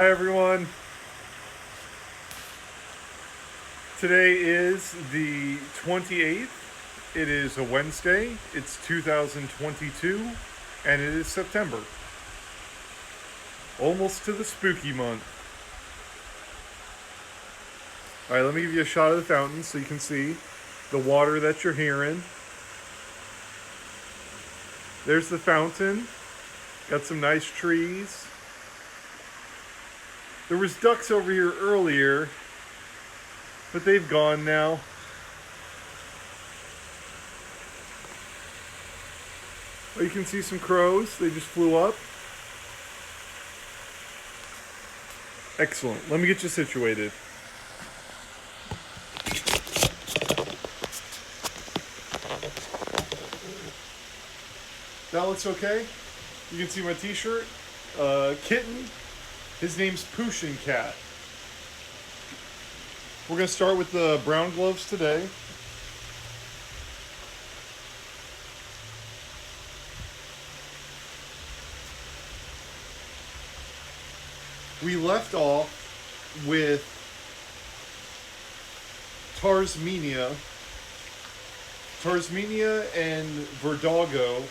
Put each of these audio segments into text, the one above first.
Hi everyone. Today is the 28th. It is a Wednesday. It's 2022 and it is September. Almost to the spooky month. Alright, let me give you a shot of the fountain so you can see the water that you're hearing. There's the fountain. Got some nice trees. There was ducks over here earlier, but they've gone now. Oh, you can see some crows. They just flew up. Excellent. Let me get you situated. That looks okay. You can see my t-shirt. Kitten. His name's Pushin Cat. We're going to start with the brown gloves today. We left off with Tarsmenia. Tarsmenia and Verdaga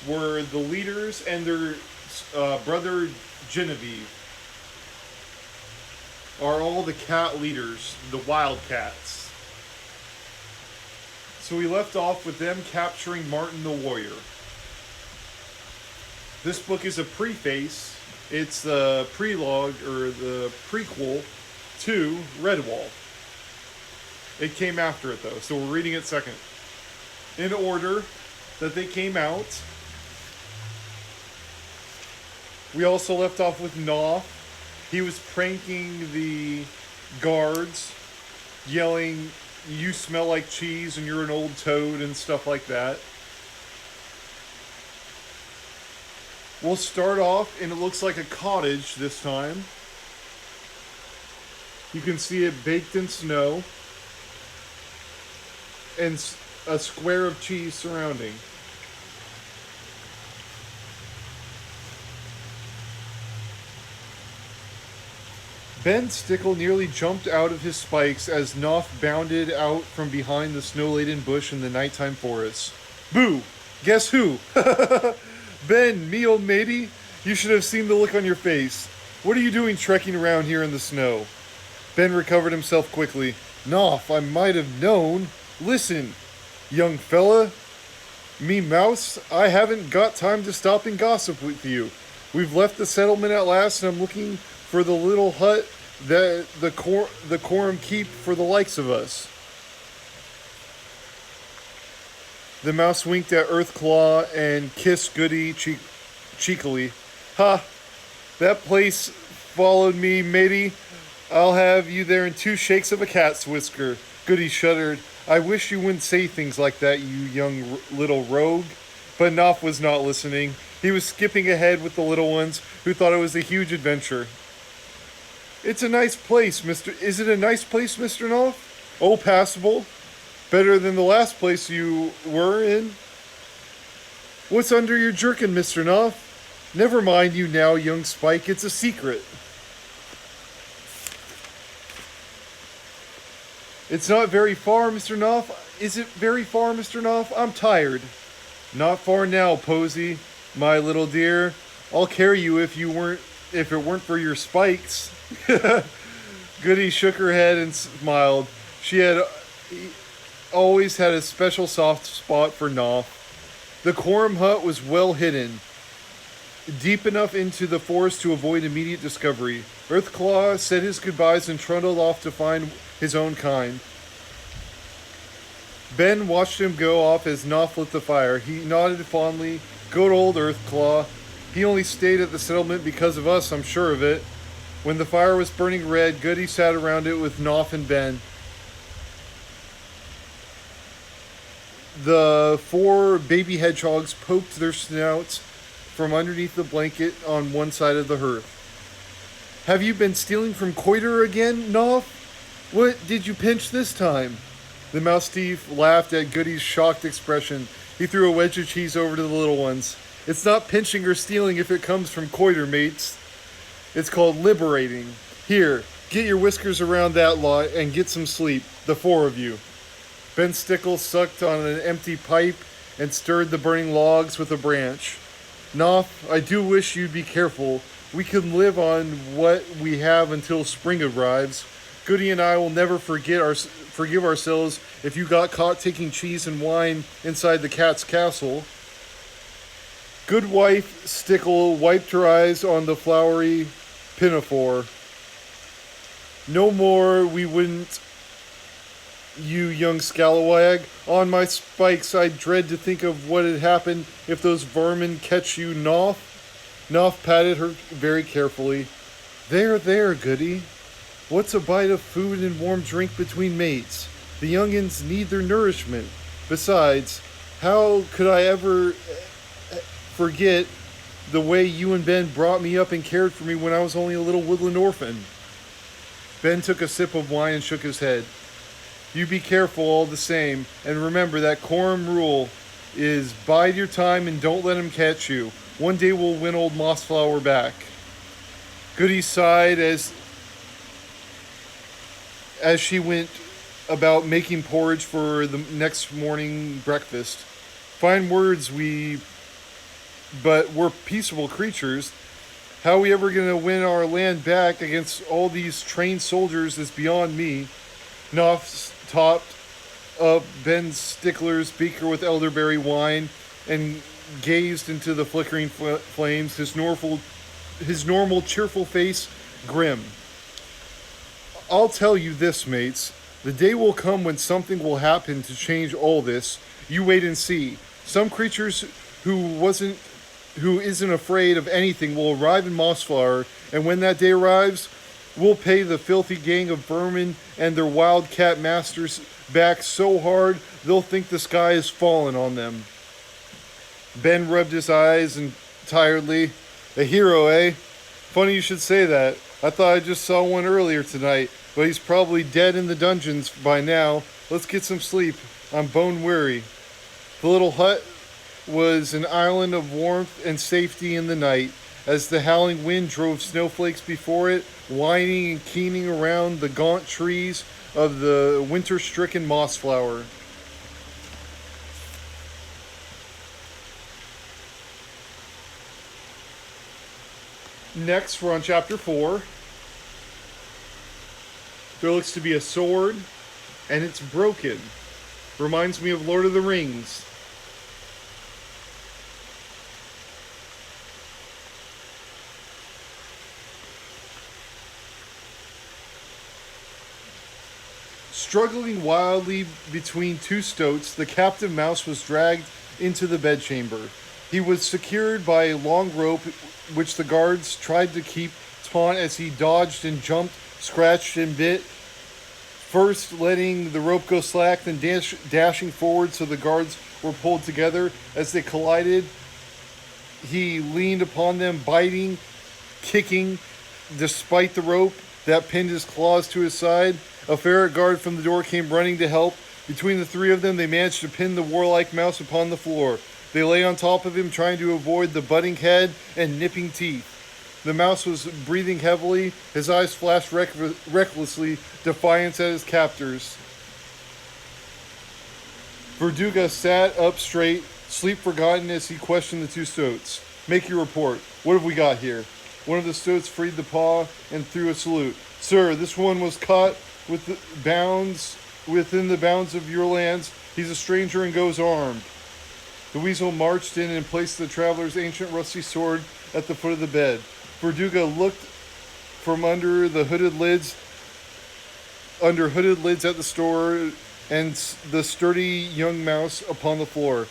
were the leaders, and their brother Genevieve are all the cat leaders, the wildcats. So we left off with them capturing Martin the Warrior. This book is a preface. It's the prelogue, or the prequel to Redwall. It came after it though, so we're reading it second. In order that they came out. We also left off with Knopf. He was pranking the guards, yelling, "You smell like cheese and you're an old toad," and stuff like that. We'll start off, and it looks like a cottage this time. You can see it baked in snow, and a square of cheese surrounding. Ben Stickle nearly jumped out of his spikes as Knopf bounded out from behind the snow-laden bush in the nighttime forest. Boo! Guess who? Ben, me old matey, you should have seen the look on your face. What are you doing trekking around here in the snow? Ben recovered himself quickly. Knopf, I might have known. Listen, young fella. Me mouse, I haven't got time to stop and gossip with you. We've left the settlement at last, and I'm looking for the little hut that the quorum keep for the likes of us. The mouse winked at Earthclaw and kissed Goody cheekily. Ha! That place followed me, matey. I'll have you there in 2 shakes of a cat's whisker. Goody shuddered. I wish you wouldn't say things like that, you young little rogue. But Knopf was not listening. He was skipping ahead with the little ones, who thought it was a huge adventure. It's a nice place, Is it a nice place, Mr. Knopf? Oh, passable. Better than the last place you were in. What's under your jerkin, Mr. Knopf? Never mind you now, young Spike. It's a secret. It's not very far, Mr. Knopf. Is it very far, Mr. Knopf? I'm tired. Not far now, Posy, my little dear. I'll carry you if it weren't for your spikes. Goody shook her head and smiled. She had always had a special soft spot for Knopf. The quorum hut was well hidden, deep enough into the forest to avoid immediate discovery. Earthclaw said his goodbyes and trundled off to find his own kind. Ben watched him go off as Knopf lit the fire. He nodded fondly. Good old Earthclaw. He only stayed at the settlement because of us, I'm sure of it. When the fire was burning red, Goody sat around it with Knopf and Ben. The 4 baby hedgehogs poked their snouts from underneath the blanket on one side of the hearth. Have you been stealing from Coiter again, Knopf? What did you pinch this time? The mouse thief laughed at Goody's shocked expression. He threw a wedge of cheese over to the little ones. It's not pinching or stealing if it comes from coiter, mates. It's called liberating. Here, get your whiskers around that lot and get some sleep, the four of you. Ben Stickle sucked on an empty pipe and stirred the burning logs with a branch. Knopf, I do wish you'd be careful. We can live on what we have until spring arrives. Goody and I will never forgive ourselves if you got caught taking cheese and wine inside the cat's castle. Goodwife Stickle wiped her eyes on the flowery pinafore. No more we wouldn't, you young scalawag. On my spikes, I dread to think of what had happened if those vermin catch you, Knopf. Knopf patted her very carefully. There, Goody. What's a bite of food and warm drink between mates? The youngins need their nourishment. Besides, how could I ever forget the way you and Ben brought me up and cared for me when I was only a little woodland orphan? Ben took a sip of wine and shook his head. You be careful all the same, and remember that quorum rule is bide your time and don't let him catch you. One day we'll win old Mossflower back. Goody sighed as she went about making porridge for the next morning breakfast. Fine words, but we're peaceable creatures. How are we ever going to win our land back against all these trained soldiers is beyond me. Knopf topped up Ben Stickler's beaker with elderberry wine and gazed into the flickering flames, his normal cheerful face grim. I'll tell you this, mates. The day will come when something will happen to change all this. You wait and see. Some creatures who isn't afraid of anything will arrive in Mossflower, and when that day arrives, we'll pay the filthy gang of vermin and their wildcat masters back so hard they'll think the sky is fallen on them. Ben rubbed his eyes and tiredly. A hero, eh? Funny you should say that. I thought I just saw one earlier tonight, but he's probably dead in the dungeons by now. Let's get some sleep. I'm bone weary. The little hut was an island of warmth and safety in the night, as the howling wind drove snowflakes before it, whining and keening around the gaunt trees of the winter-stricken Mossflower. Next, we're on chapter 4. There looks to be a sword, and it's broken. Reminds me of Lord of the Rings. Struggling wildly between two stoats, the captive mouse was dragged into the bedchamber. He was secured by a long rope, which the guards tried to keep taut as he dodged and jumped, scratched and bit, first letting the rope go slack, then dashing forward so the guards were pulled together. As they collided, he leaned upon them, biting, kicking, despite the rope that pinned his claws to his side. A ferret guard from the door came running to help. Between the three of them, they managed to pin the warlike mouse upon the floor. They lay on top of him, trying to avoid the butting head and nipping teeth. The mouse was breathing heavily. His eyes flashed recklessly, defiance at his captors. Verduga sat up straight, sleep forgotten as he questioned the two stoats. Make your report. What have we got here? One of the stoats freed the paw and threw a salute. Sir, this one was caught within the bounds of your lands. He's a stranger and goes armed. The weasel marched in and placed the traveler's ancient rusty sword at the foot of the bed. Verduga looked from under hooded lids at the store and the sturdy young mouse upon the floor.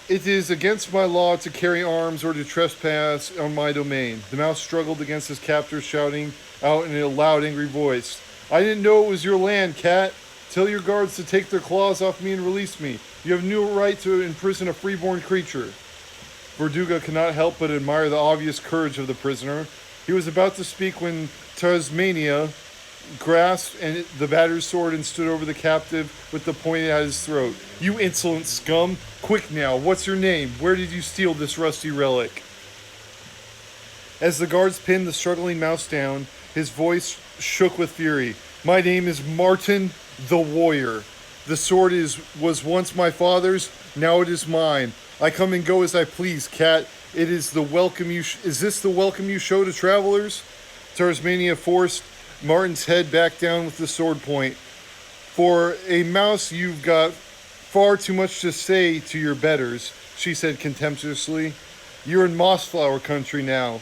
It is against my law to carry arms or to trespass on my domain. The mouse struggled against his captors, shouting out in a loud, angry voice. I didn't know it was your land, cat. Tell your guards to take their claws off me and release me. You have no right to imprison a freeborn creature. Verduga could not help but admire the obvious courage of the prisoner. He was about to speak when Tasmania grasped and the battered sword and stood over the captive with the point at his throat. You insolent scum! Quick now, what's your name? Where did you steal this rusty relic? As the guards pinned the struggling mouse down, his voice shook with fury. My name is Martin the Warrior. The sword was once my father's, now it is mine. I come and go as I please, cat. It is the welcome you. Is this the welcome you show to travelers? Tarsmania forced Martin's head back down with the sword point. For a mouse, you've got far too much to say to your betters, she said contemptuously. You're in Mossflower country now.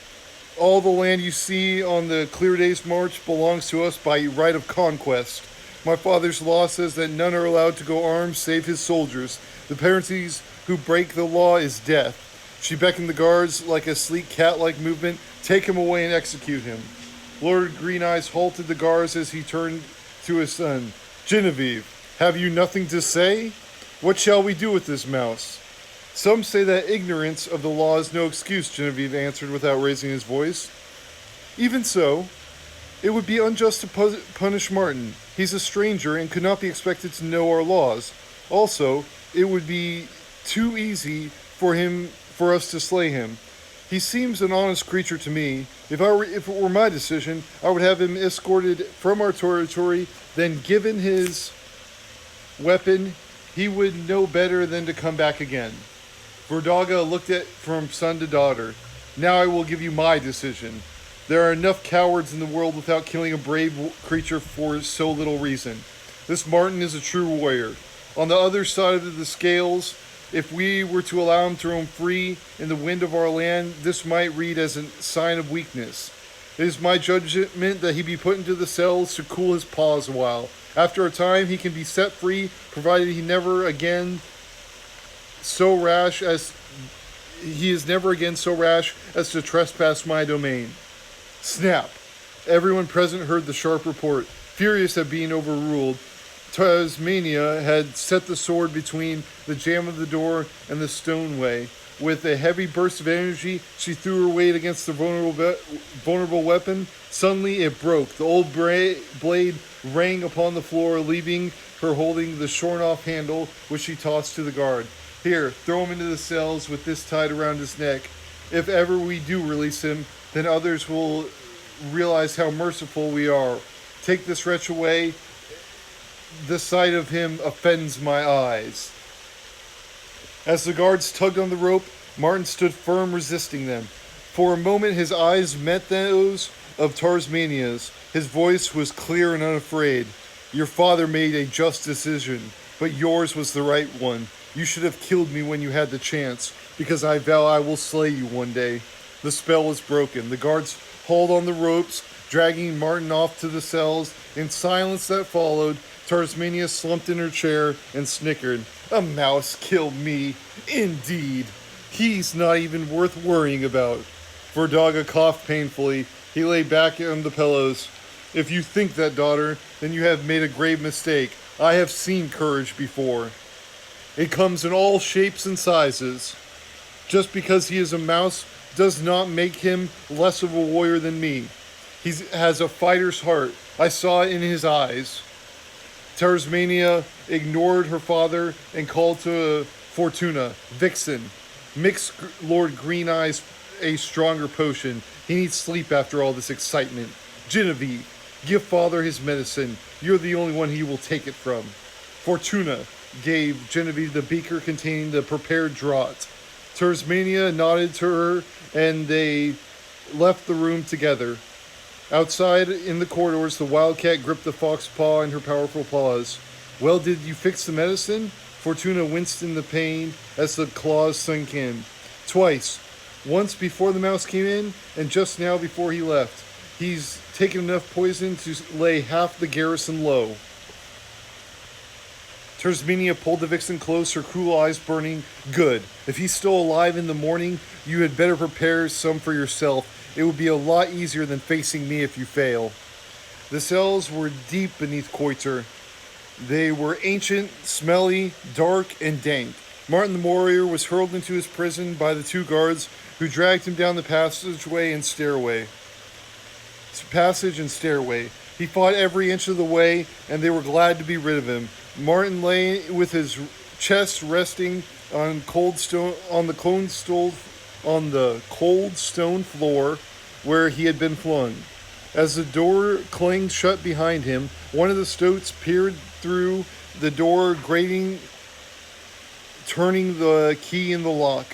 All the land you see on the clear day's march belongs to us by right of conquest. My father's law says that none are allowed to go armed save his soldiers. The penalties who break the law is death. She beckoned the guards like a sleek cat-like movement. Take him away and execute him. Lord Green Eyes halted the guards as he turned to his son. Genevieve, have you nothing to say? What shall we do with this mouse? Some say that ignorance of the law is no excuse, Genevieve answered without raising his voice. Even so, it would be unjust to punish Martin. He's a stranger and could not be expected to know our laws. Also, it would be too easy for us to slay him. He seems an honest creature to me. If it were my decision, I would have him escorted from our territory, then given his weapon, he would know better than to come back again. Verdaga looked at from son to daughter. Now I will give you my decision. There are enough cowards in the world without killing a brave creature for so little reason. This Martin is a true warrior. On the other side of the scales, if we were to allow him to roam free in the wind of our land, this might read as a sign of weakness. It is my judgment that he be put into the cells to cool his paws a while. After a time, he can be set free, provided he is never again so rash as to trespass my domain. Snap! Everyone present heard the sharp report. Furious at being overruled, Tasmania had set the sword between the jamb of the door and the stoneway. With a heavy burst of energy, she threw her weight against the vulnerable weapon. Suddenly it broke. The old blade rang upon the floor, leaving her holding the shorn-off handle, which she tossed to the guard. Here, throw him into the cells with this tied around his neck. If ever we do release him, then others will realize how merciful we are. Take this wretch away. The sight of him offends my eyes. As the guards tugged on the rope, Martin stood firm, resisting them. For a moment his eyes met those of Tarsmania's. His voice was clear and unafraid. Your father made a just decision, but yours was the right one. You should have killed me when you had the chance, because I vow I will slay you one day. The spell was broken. The guards hauled on the ropes, dragging Martin off to the cells. In silence that followed, Tarsmania slumped in her chair and snickered. A mouse killed me. Indeed. He's not even worth worrying about. Verdaga coughed painfully. He lay back on the pillows. If you think that, daughter, then you have made a grave mistake. I have seen courage before. It comes in all shapes and sizes. Just because he is a mouse does not make him less of a warrior than me. He has a fighter's heart. I saw it in his eyes. Tarsmania ignored her father and called to Fortuna, Vixen, mix Lord Green Eyes a stronger potion. He needs sleep after all this excitement. Genevieve, give father his medicine. You're the only one he will take it from. Fortuna gave Genevieve the beaker containing the prepared draught. Tarsmania nodded to her, and they left the room together. Outside, in the corridors, the wildcat gripped the fox paw in her powerful paws. Well, did you fix the medicine? Fortuna winced in the pain as the claws sunk in. Twice. Once before the mouse came in, and just now before he left. He's taken enough poison to lay half the garrison low. Tarsmania pulled the vixen close, her cruel eyes burning. Good. If he's still alive in the morning, you had better prepare some for yourself. It would be a lot easier than facing me if you fail. The cells were deep beneath Koiter. They were ancient, smelly, dark, and dank. Martin the warrior was hurled into his prison by the two guards who dragged him down the passage and stairway. He fought every inch of the way, and they were glad to be rid of him. Martin lay with his chest resting on cold stone on the cold stone floor where he had been flung. As the door clanged shut behind him, one of the stoats peered through the door, grating, turning the key in the lock.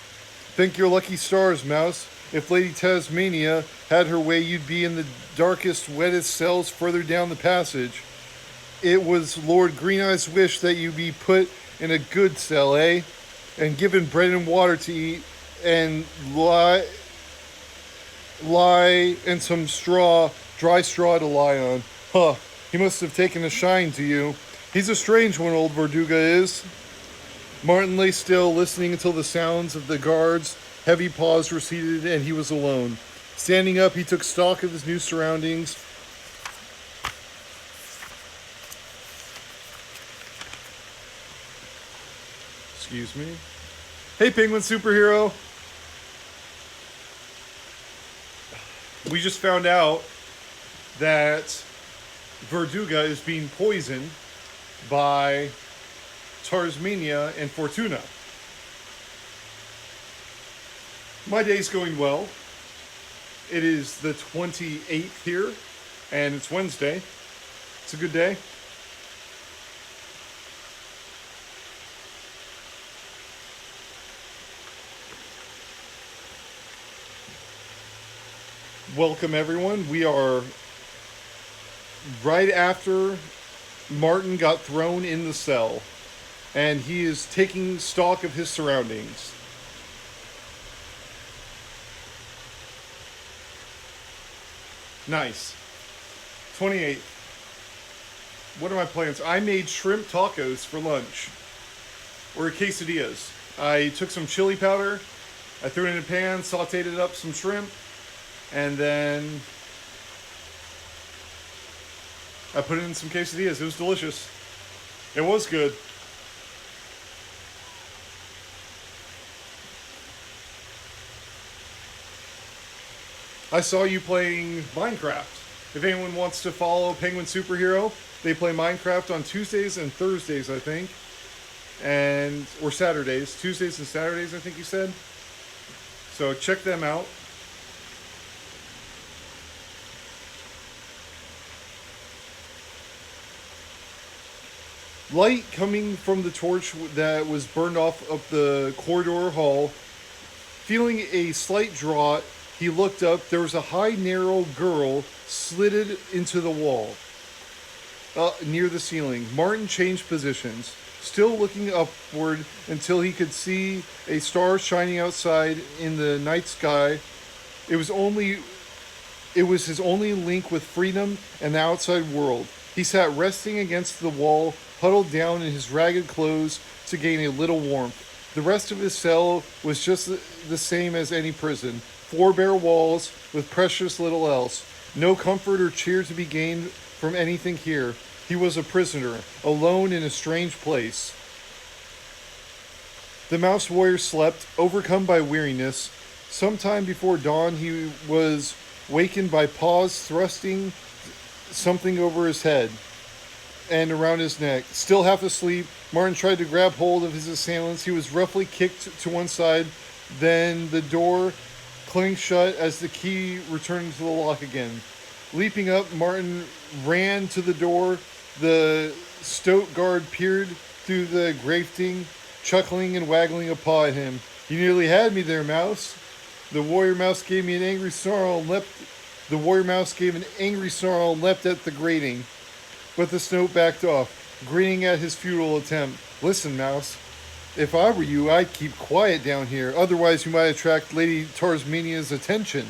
Thank your lucky stars, Mouse. If Lady Tasmania had her way, you'd be in the darkest, wettest cells further down the passage. It was Lord Green Eye's wish that you be put in a good cell, eh? And given bread and water to eat, and lie and some dry straw to lie on. Huh, he must have taken a shine to you. He's a strange one, old Verduga is. Martin lay still, listening until the sounds of the guards' heavy paws receded and he was alone. Standing up, he took stock of his new surroundings. Excuse me. Hey, Penguin Superhero. We just found out that Verduga is being poisoned by Tarsmania and Fortuna. My day's going well. It is the 28th here, and it's Wednesday. It's a good day. Welcome, everyone. We are right after Martin got thrown in the cell, and he is taking stock of his surroundings. Nice. 28th. What are my plans? I made shrimp tacos for lunch. Or quesadillas. I took some chili powder, I threw it in a pan, sauteed it up some shrimp, and then I put it in some quesadillas. It was delicious. It was good. I saw you playing Minecraft. If anyone wants to follow Penguin Superhero, they play Minecraft on Tuesdays and Thursdays, I think. Or Saturdays. Tuesdays and Saturdays, I think you said. So check them out. Light coming from the torch that was burned off up the corridor hall. Feeling a slight draught, he looked up. There was a high, narrow girl slitted into the wall near the ceiling. Martin changed positions, still looking upward until he could see a star shining outside in the night sky. It was his only link with freedom and the outside world. He sat resting against the wall, huddled down in his ragged clothes to gain a little warmth. The rest of his cell was just the same as any prison. 4 bare walls with precious little else. No comfort or cheer to be gained from anything here. He was a prisoner, alone in a strange place. The mouse warrior slept, overcome by weariness. Sometime before dawn, he was wakened by paws thrusting something over his head and around his neck. Still half asleep, Martin tried to grab hold of his assailants. He was roughly kicked to one side. Then the door clanged shut as the key returned to the lock again. Leaping up, Martin ran to the door. The stoat guard peered through the grating, chuckling and waggling a paw at him. "You nearly had me there, Mouse." The warrior mouse gave an angry snarl and leapt at the grating. But the snout backed off, grinning at his futile attempt. "Listen, Mouse, if I were you, I'd keep quiet down here. Otherwise, you might attract Lady Tarsmania's attention.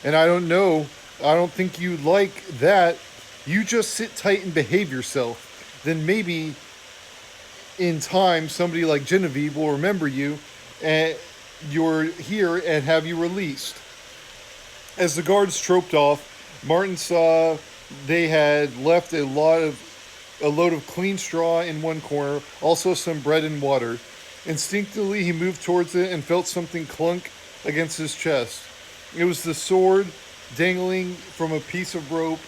And I don't think you'd like that. You just sit tight and behave yourself. Then maybe in time, somebody like Genevieve will remember you and you're here and have you released." As the guards stroped off, Martin saw they had left a load of clean straw in one corner, also some bread and water. Instinctively, he moved towards it and felt something clunk against his chest. It was the sword dangling from a piece of rope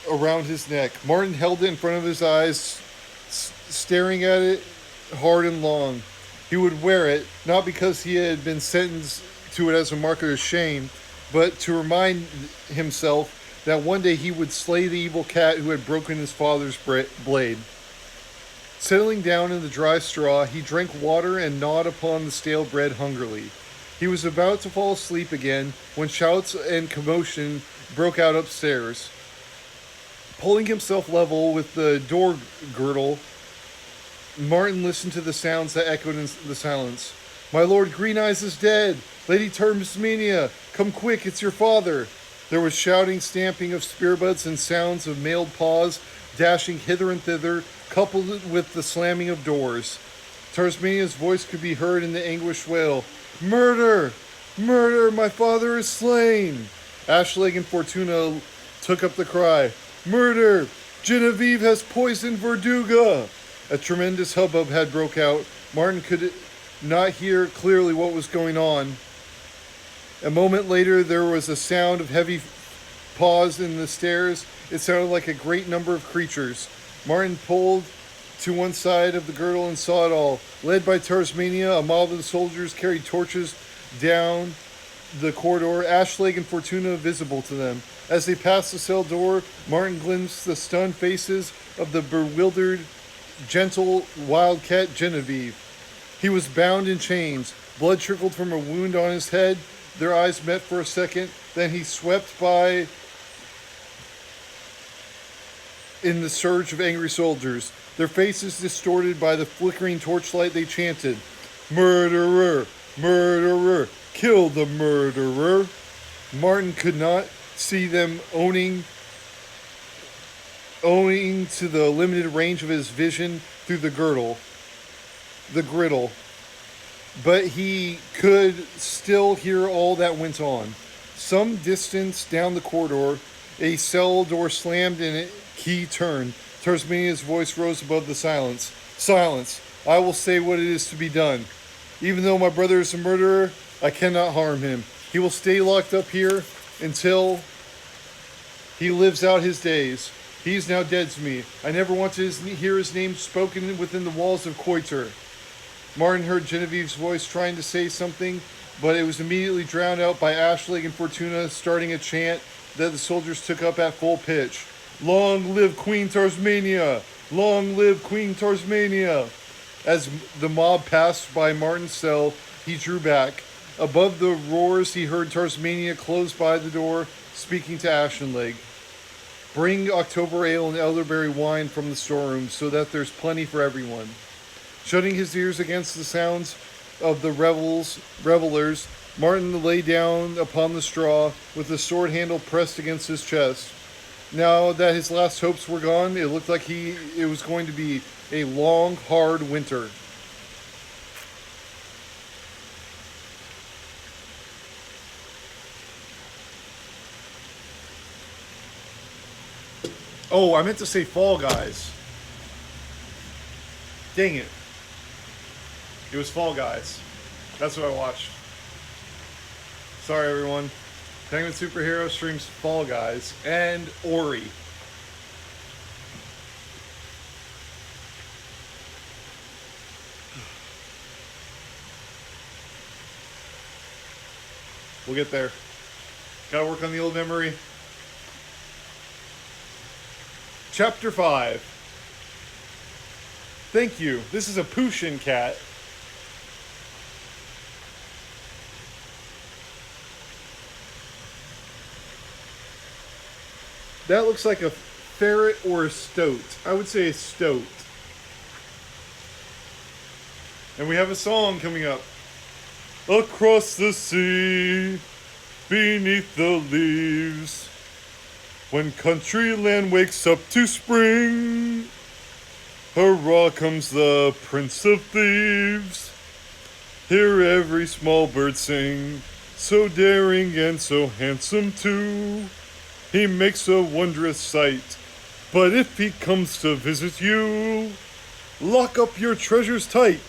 around his neck. Martin held it in front of his eyes, staring at it hard and long. He would wear it, not because he had been sentenced to it as a mark of his shame, but to remind himself that one day he would slay the evil cat who had broken his father's blade. Settling down in the dry straw, he drank water and gnawed upon the stale bread hungrily. He was about to fall asleep again when shouts and commotion broke out upstairs. Pulling himself level with the door girdle, Martin listened to the sounds that echoed in the silence. "My Lord Green Eyes is dead! Lady Termsmenia, come quick, it's your father!" There was shouting, stamping of spearbuds, and sounds of mailed paws dashing hither and thither, coupled with the slamming of doors. Tarsmania's voice could be heard in the anguished wail. "Murder! Murder! My father is slain!" Ashleg and Fortuna took up the cry. "Murder! Genevieve has poisoned Verduga!" A tremendous hubbub had broke out. Martin could not hear clearly what was going on. A moment later, there was a sound of heavy paws in the stairs. It sounded like a great number of creatures. Martin pulled to one side of the girdle and saw it all. Led by Tarsmania, a mob of soldiers carried torches down the corridor, Ashleg and Fortuna visible to them. As they passed the cell door, Martin glimpsed the stunned faces of the bewildered, gentle wildcat Genevieve. He was bound in chains. Blood trickled from a wound on his head. Their eyes met for a second. Then he swept by in the surge of angry soldiers. Their faces distorted by the flickering torchlight, they chanted, "Murderer! Murderer! Kill the murderer!" Martin could not see them owing to the limited range of his vision through the griddle, but he could still hear all that went on. Some distance down the corridor, a cell door slammed and a key turned. Tarsmania's voice rose above the silence. "Silence! I will say what it is to be done. Even though my brother is a murderer, I cannot harm him. He will stay locked up here until he lives out his days. He is now dead to me. I never want to hear his name spoken within the walls of Coiter." Martin heard Genevieve's voice trying to say something, but it was immediately drowned out by Ashleg and Fortuna starting a chant that the soldiers took up at full pitch. "Long live Queen Tarsmania! Long live Queen Tarsmania!" As the mob passed by Martin's cell, he drew back. Above the roars, he heard Tarsmania close by the door, speaking to Ashleg. "Bring October ale and elderberry wine from the storeroom so that there's plenty for everyone." Shutting his ears against the sounds of the revelers, Martin lay down upon the straw with the sword handle pressed against his chest. Now that his last hopes were gone, it looked like it was going to be a long, hard winter. Oh, I meant to say Fall Guys. Dang it. It was Fall Guys. That's what I watched. Sorry, everyone. Penguin Superhero streams Fall Guys and Ori. We'll get there. Gotta work on the old memory. Chapter 5. Thank you. This is a Pushin cat. That looks like a ferret or a stoat. I would say a stoat. And we have a song coming up. Across the sea, beneath the leaves, when country land wakes up to spring, hurrah comes the Prince of Thieves. Hear every small bird sing, so daring and so handsome too. He makes a wondrous sight, but if he comes to visit you, lock up your treasures tight.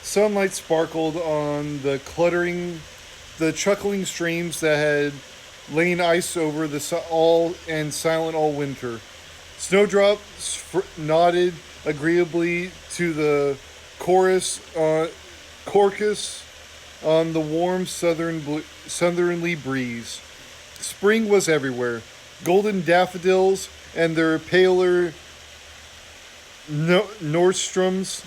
Sunlight sparkled on the cluttering the chuckling streams that had lain ice over the all and silent all winter. Snowdrops nodded agreeably to the chorus chorus on the warm southerly breeze. Spring was everywhere. Golden daffodils and their paler Nordstrom's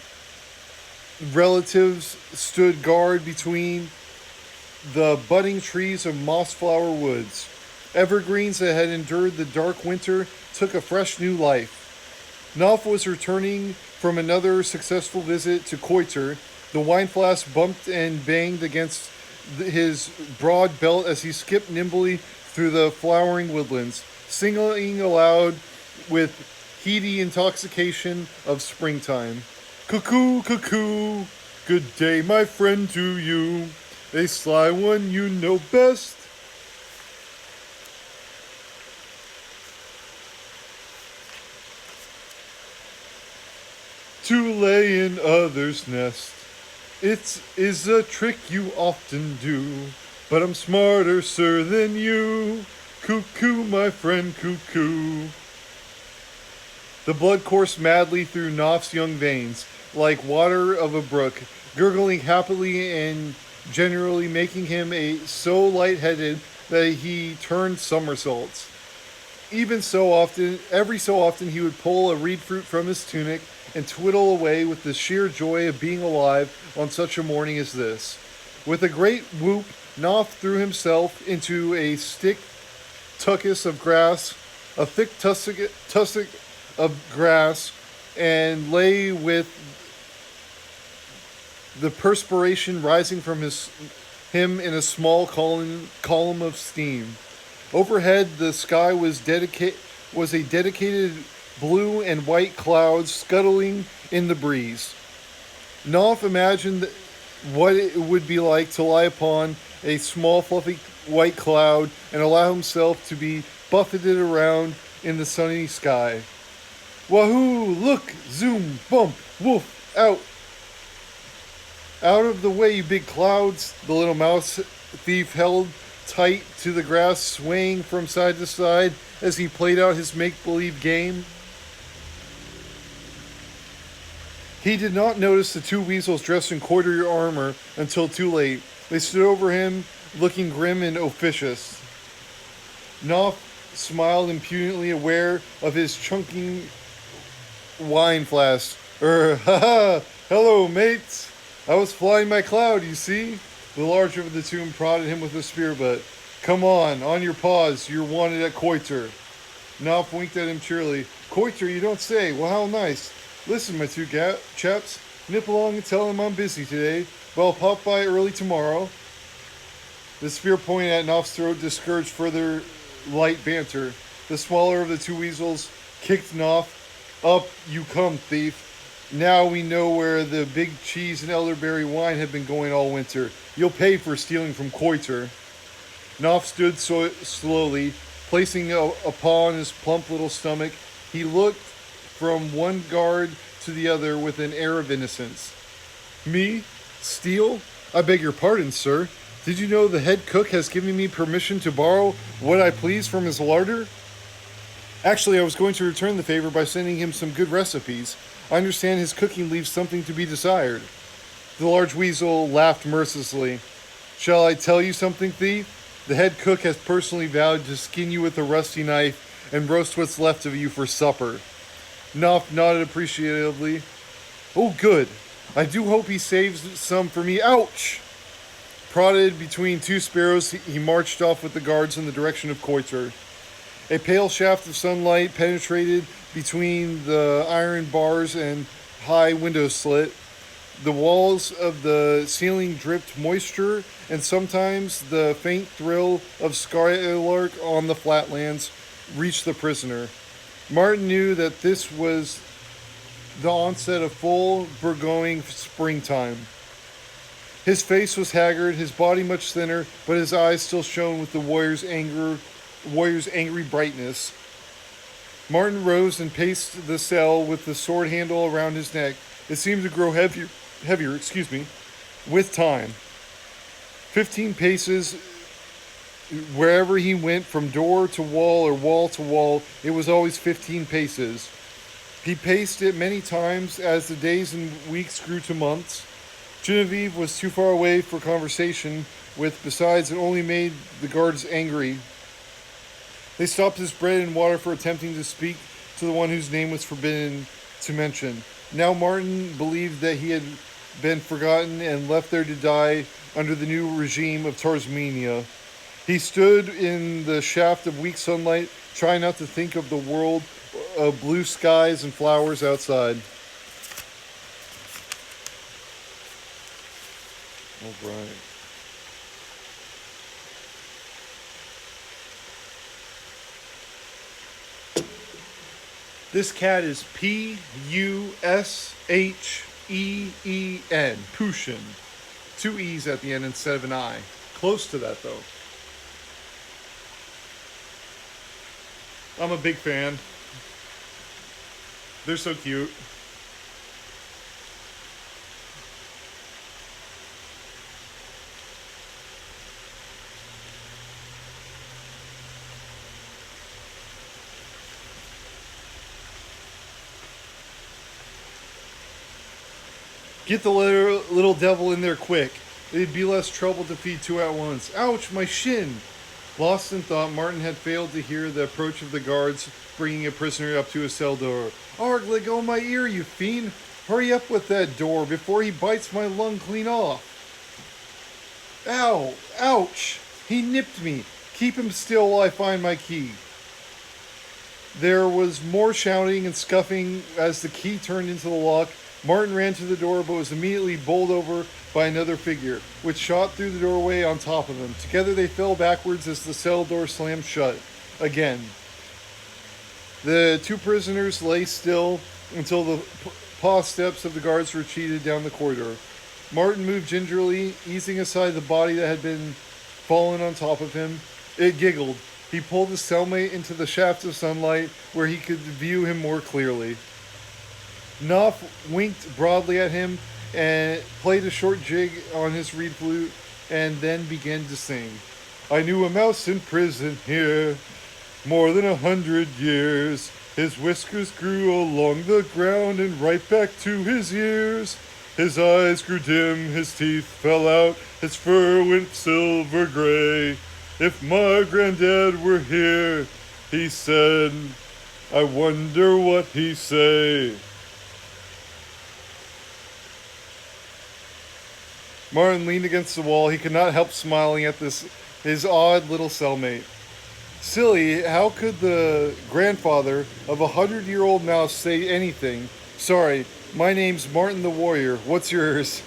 relatives stood guard between the budding trees of Mossflower woods. Evergreens that had endured the dark winter took a fresh new life. Knopf was returning from another successful visit to Koiter. The wine flask bumped and banged against his broad belt as he skipped nimbly through the flowering woodlands, singing aloud with heady intoxication of springtime. Cuckoo, cuckoo, good day, my friend, to you. A sly one you know best. To lay in others' nest. It is a trick you often do, but I'm smarter, sir, than you. Cuckoo, my friend, cuckoo. The blood coursed madly through Knopf's young veins, like water of a brook, gurgling happily and generally making him so lightheaded that he turned somersaults. Every so often he would pull a reed fruit from his tunic and twiddle away with the sheer joy of being alive on such a morning as this. With a great whoop, Knopf threw himself into a thick tussock of grass, and lay with the perspiration rising from him in a small column of steam. Overhead, the sky was a dedicated blue and white cloud scuttling in the breeze. Knopf imagined what it would be like to lie upon a small fluffy white cloud and allow himself to be buffeted around in the sunny sky. Wahoo! Look! Zoom! Bump! Woof! Out! Out of the way, you big clouds! The little mouse thief held tight to the grass, swaying from side to side as he played out his make-believe game. He did not notice the two weasels dressed in quarter armor until too late. They stood over him, looking grim and officious. Knopf smiled impudently, aware of his chunking wine flask. Haha! Hello, mates! I was flying my cloud, you see? The larger of the two prodded him with a spear butt. Come on your paws, you're wanted at Koiter. Knopf winked at him cheerily. Koiter, you don't say. Well, how nice. Listen, my two chaps, nip along and tell him I'm busy today, but I'll pop by early tomorrow. The spear pointed at Knopf's throat discouraged further light banter. The smaller of the two weasels kicked Knopf. Up you come, thief. Now we know where the big cheese and elderberry wine have been going all winter. You'll pay for stealing from Koiter. Knopf stood slowly, placing a paw on his plump little stomach. He looked from one guard to the other with an air of innocence. Me? Steal? I beg your pardon, sir. Did you know the head cook has given me permission to borrow what I please from his larder? Actually, I was going to return the favor by sending him some good recipes. I understand his cooking leaves something to be desired. The large weasel laughed mercilessly. Shall I tell you something, thief? The head cook has personally vowed to skin you with a rusty knife and roast what's left of you for supper. Knopf nodded appreciatively. Oh, good. I do hope he saves some for me. Ouch! Prodded between two sparrows, he marched off with the guards in the direction of Koiter. A pale shaft of sunlight penetrated between the iron bars and high window slit. The walls of the ceiling dripped moisture, and sometimes the faint thrill of skylark on the flatlands reached the prisoner. Martin knew that this was the onset of full burgeoning springtime. His face was haggard, his body much thinner, but his eyes still shone with the warrior's angry brightness. Martin rose and paced the cell with the sword handle around his neck. It seemed to grow heavier, with time. 15 paces wherever he went, from door to wall or wall to wall, it was always 15 paces. He paced it many times as the days and weeks grew to months. Genevieve was too far away for conversation with, besides, it only made the guards angry. They stopped his bread and water for attempting to speak to the one whose name was forbidden to mention. Now Martin believed that he had been forgotten and left there to die under the new regime of Tarsmania. He stood in the shaft of weak sunlight, trying not to think of the world of blue skies and flowers outside. All right. This cat is Pusheen. Pushin. Two E's at the end instead of an I. Close to that, though. I'm a big fan. They're so cute. Get the little devil in there quick. It'd be less trouble to feed two at once. Ouch, my shin! Lost in thought, Martin had failed to hear the approach of the guards bringing a prisoner up to his cell door. Arg, let go of my ear, you fiend! Hurry up with that door before he bites my lung clean off. Ow! Ouch! He nipped me. Keep him still while I find my key. There was more shouting and scuffing as the key turned into the lock. Martin ran to the door but was immediately bowled over by another figure, which shot through the doorway on top of him. Together they fell backwards as the cell door slammed shut. Again. The two prisoners lay still until the paw steps of the guards retreated down the corridor. Martin moved gingerly, easing aside the body that had been fallen on top of him. It giggled. He pulled his cellmate into the shaft of sunlight where he could view him more clearly. Knopf winked broadly at him and played a short jig on his reed flute and then began to sing. I knew a mouse in prison here more than 100 years. His whiskers grew along the ground and right back to his ears. His eyes grew dim, his teeth fell out, his fur went silver gray. If my granddad were here, he said, I wonder what he'd say. Martin leaned against the wall. He could not help smiling at his odd little cellmate. Silly, how could the grandfather of a 100-year-old mouse say anything? Sorry, my name's Martin the Warrior. What's yours?